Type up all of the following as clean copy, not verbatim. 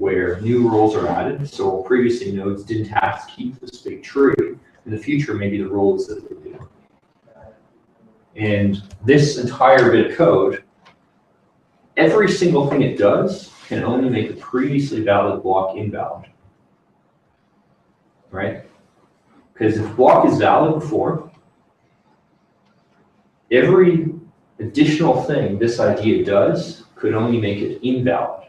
where new rules are added. So previously nodes didn't have to keep this big tree. In the future, maybe the rule is that they do. And this entire bit of code, every single thing it does can only make a previously valid block invalid. Right? Because if block is valid before, every additional thing this idea does could only make it invalid.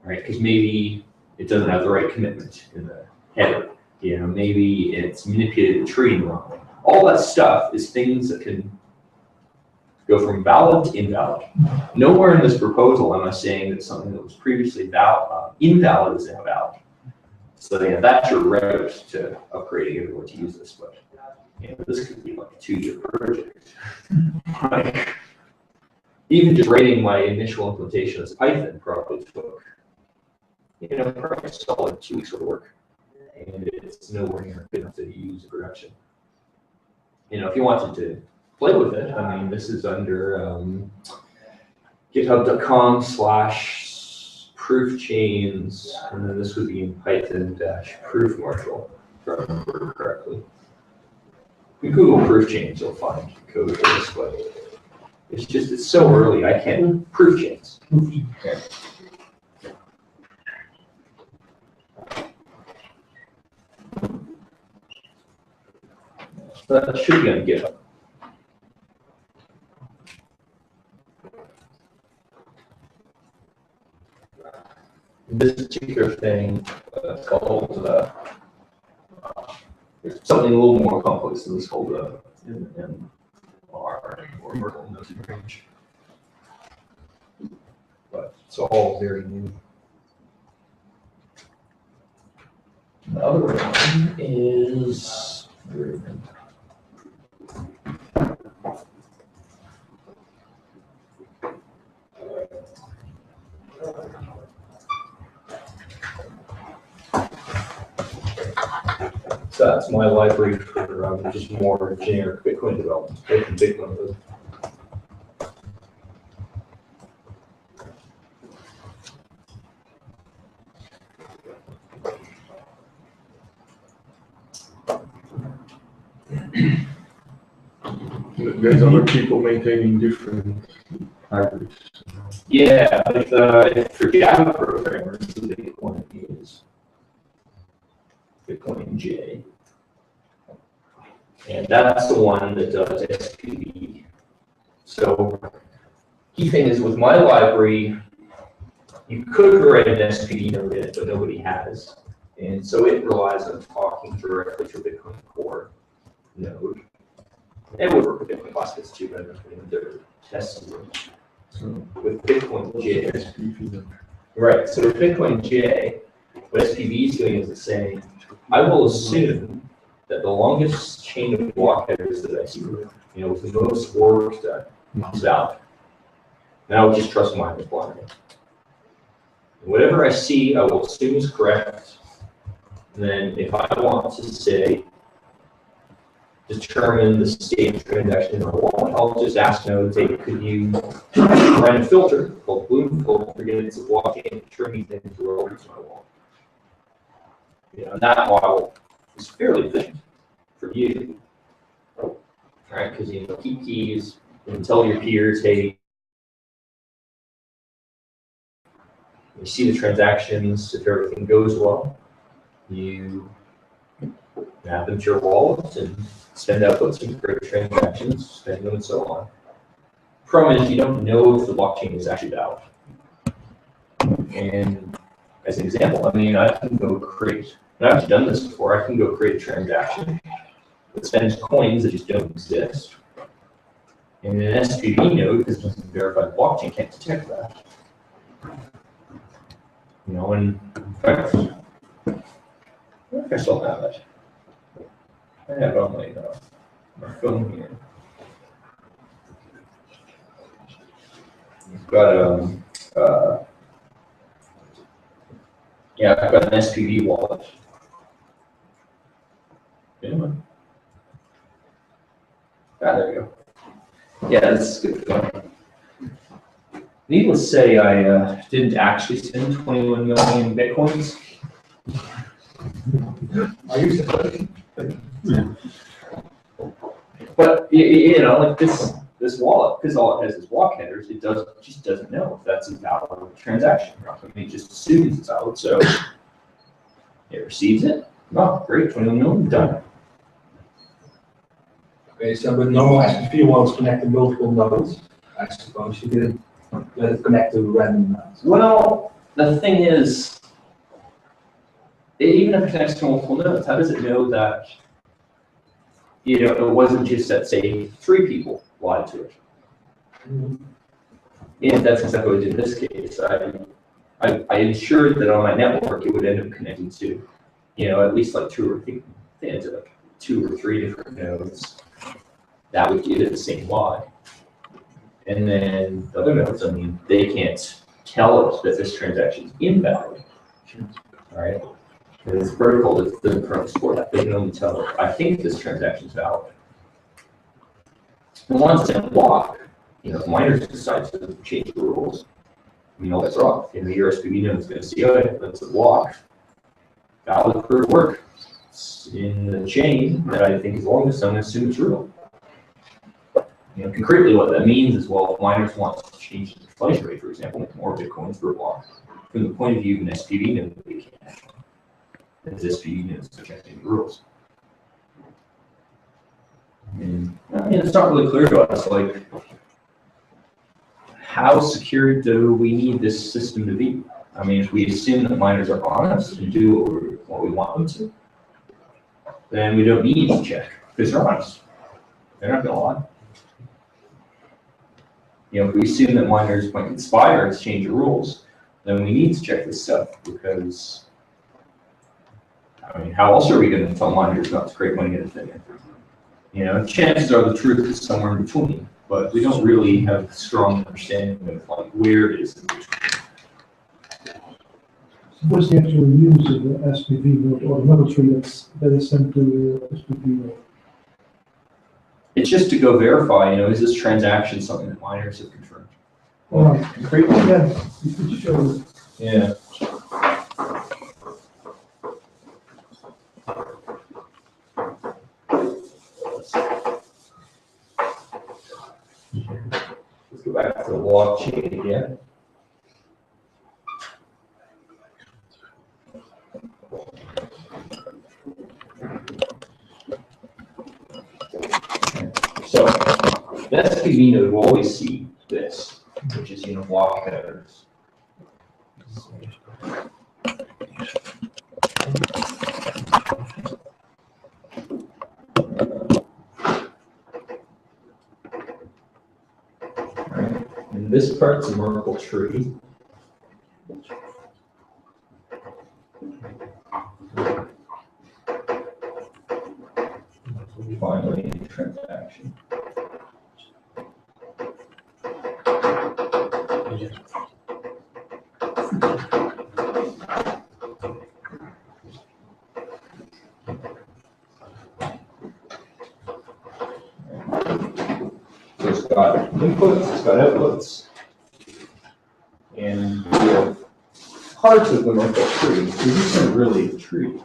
Right? Because maybe it doesn't have the right commitment in the header. You know, maybe it's manipulated the tree wrong way. All that stuff is things that can go from valid to invalid. Nowhere in this proposal am I saying that something that was previously invalid is now valid. So yeah, that's your route to upgrading everyone to use this. But you know, this could be like a 2-year project. Like, even just writing my initial implementation as Python probably took, you know, probably a solid 2 weeks of work. And it's nowhere near good enough to use in production. You know, if you wanted to play with it, I mean, this is under github.com/proofchains, and then this would be in Python-proof-marshal, if I remember correctly. If you Google proofchains, you'll find code for this, but it's so early, I can't proof chains. Okay. That should be on GitHub. This particular thing called there's something a little more complex than this called MR, or Merkle notion range. But it's all very new. The other one is so that's my library for just more generic Bitcoin development. Bitcoin does. There's other people maintaining different libraries. Yeah, like for Java programmers, the big one is Bitcoin J. And that's the one that does SPV. So key thing is with my library, you could write an SPV node in it, but nobody has. And so it relies on talking directly to Bitcoin Core node. It would work with Bitcoin Classics too, but I'm not going to test it. So with Bitcoin J, right? So with Bitcoin J, what SPV is doing is it's saying, I will assume that the longest chain of block headers that I see, you know, with the most work done, is valid. And I will just trust mine with blindly. Whatever I see, I will assume is correct. And then if I want to say, determine the state of transaction in my wallet, I'll just ask Node, hey, could you run a filter called Bloom filter against the blockchain trimming things relative to my wallet? You know, and that model is fairly efficient for you, right? Because you know, keep keys, you can tell your peers, hey, you see the transactions, if everything goes well, you map them to your wallet and send outputs and create transactions, spend them, and so on. Problem is, you don't know if the blockchain is actually valid. And as an example, I mean, I can go create, and I've done this before, I can go create a transaction that spends coins that just don't exist. And an SPV node, because it doesn't verify the blockchain, can't detect that. You know, and in fact, I still have it. I have it on my phone here. I've got yeah, I've got an SPV wallet. Anyone? Ah, there we go. Yeah, this is good fun. Needless to say, I didn't actually send 21 million Bitcoins. I use it. But you know, like this wallet, because all it has is block headers, it just doesn't know if that's a valid transaction. I mean, it just assumes it's valid, so it receives it. Oh, great, 21 million, done. Okay, so with normal SPV wallets connect to multiple nodes, I suppose you didn't let it connect to random nodes. Well, the thing is, even if it connects to multiple nodes, how does it know that, you know, it wasn't just that, say, 3 people lied to it? And that's exactly what I did in this case. I ensured that on my network it would end up connecting to, you know, at least like 2 or 3, they ended up 2 or 3 different nodes that would give it the same lie. And then the other nodes, I mean, they can't tell it that this transaction is invalid, all right? Because it's protocol that doesn't currently support that. They can only tell it, I think this transaction is valid. And once it's blocked, you know, if miners decide to change the rules, I mean, all that's wrong. And the SPV node is going to see, oh, that's a block. Valid proof of work. It's in the chain that I think is longest, I'm going to assume it's real. You know, concretely what that means is, well, if miners want to change the inflation rate, for example, make more Bitcoins per block, from the point of view of an SPV node, they can't. As SPV nodes protecting the rules. And I mean, it's not really clear to us, like, how secure do we need this system to be? I mean, if we assume that miners are honest and do what we want them to, then we don't need to check, because they're honest. They're not gonna lie. You know, if we assume that miners might conspire and change the rules, then we need to check this stuff, because I mean, how else are we going to tell miners not to create money in a thing? You know, chances are the truth is somewhere in between, but we don't really have a strong understanding of like where it is in between. What's the actual use of the SPV node or the number tree that is sent to the SPV node? It's just to go verify, you know, is this transaction something that miners have confirmed? Well, Concretely, yeah, you could show. yeah. Let's go back to the blockchain again. So the SPV node will always see this, which is, you know, block headers. And this part's a Merkle tree. Finally, transaction. So it's got inputs, it's got outputs, and we have parts of the Merkle tree. This isn't really a tree.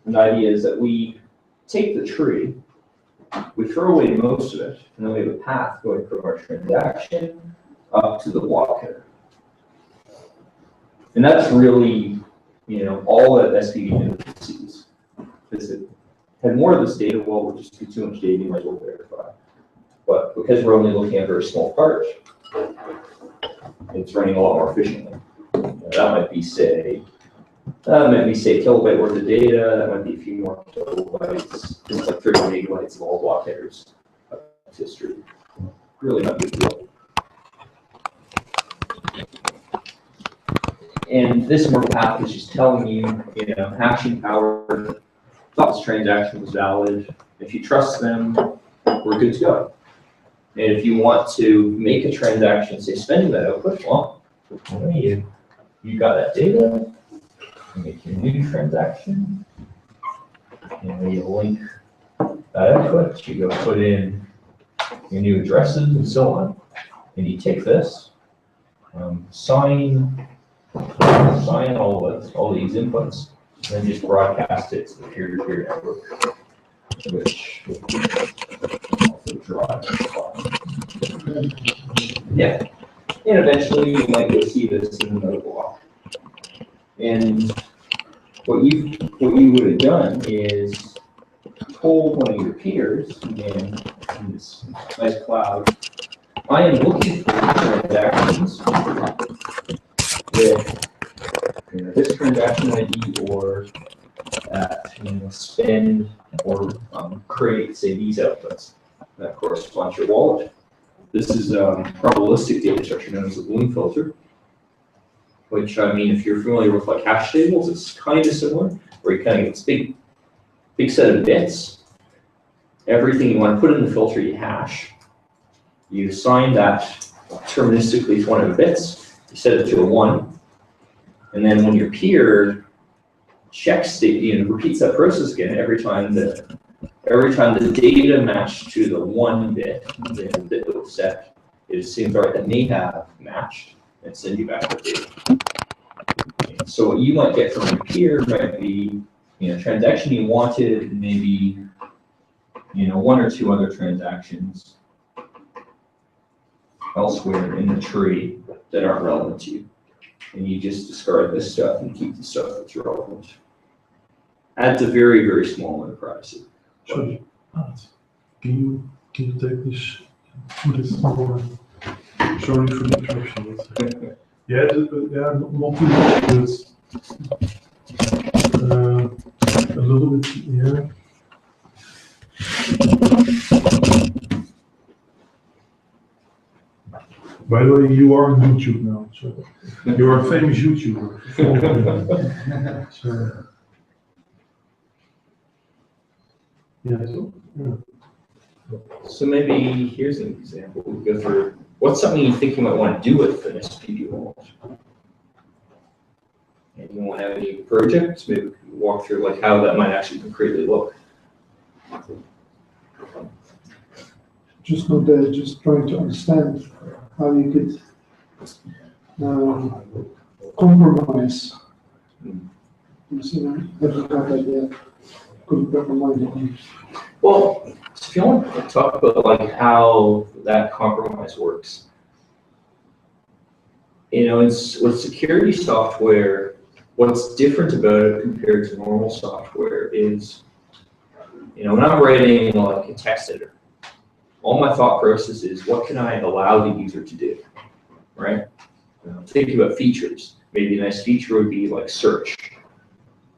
And the idea is that we take the tree, we throw away most of it, and then we have a path going from our transaction up to the block header. And that's really, you know, all that SPV node sees. Because it had more of this data, well, we're just too much data, you might as well verify. But because we're only looking at a very small part, it's running a lot more efficiently. You know, that might be, say, kilobyte worth of data, that might be a few more kilobytes. It's like 30 megabytes of all block headers of history. Really not a big deal. And this Merkle path is just telling you, you know, hashing power, thought this transaction was valid. If you trust them, we're good to go. And if you want to make a transaction, say spending that output, well, you got that data. Make your new transaction, and you link that output. You go put in your new addresses and so on. And you take this, sign all these inputs, and then just broadcast it to the peer-to-peer network, which also drives. Yeah, and eventually you might go see this in another block. And what you would have done is told one of your peers, again, in this nice cloud, I am looking for transactions with this transaction ID or spend or create, say, these outputs that correspond to your wallet. This is probabilistic data structure known as a Bloom filter, which, I mean, if you're familiar with like hash tables, it's kind of similar, where you kind of get this big set of bits. Everything you want to put in the filter, you hash. You assign that deterministically to one of the bits, you set it to a 1, and then when your peer checks repeats that process again every time the data matched to the 1 bit, the bit that was set, it assumes, all right, that may have matched, and send you back the data. So what you might get from your peer might be, transaction you wanted, and maybe, 1 or 2 other transactions elsewhere in the tree that aren't relevant to you. And you just discard this stuff and keep the stuff that's relevant. Adds a very, very small amount of privacy. Sorry, can you take this, put it on, sorry for the interruption. Yeah, not too much, but a little bit, yeah. By the way, you are on YouTube now, so you are a famous YouTuber. So, So maybe here's an example. We go through what's something you think you might want to do with an SPV wallet. And you want to have any projects? Maybe we can walk through like how that might actually concretely look. just not there, just trying to understand how you could compromise. You see, I haven't had that yet. Couldn't wrap my mind on. Well, so if you want to talk about like how that compromise works, it's with security software, what's different about it compared to normal software is, when I'm writing like a text editor, all my thought process is what can I allow the user to do, right? Thinking about features, maybe a nice feature would be like search.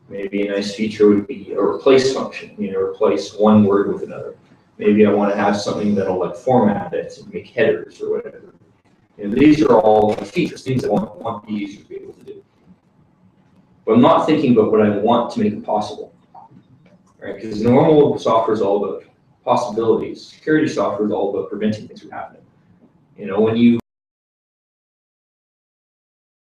Maybe a nice feature would be a replace function, replace one word with another. Maybe I want to have something that'll like format it and make headers or whatever. These are all features, things I want the user to be able to do. But I'm not thinking about what I want to make it possible, right? Because normal software is all about possibilities. Security software is all about preventing things from happening. When you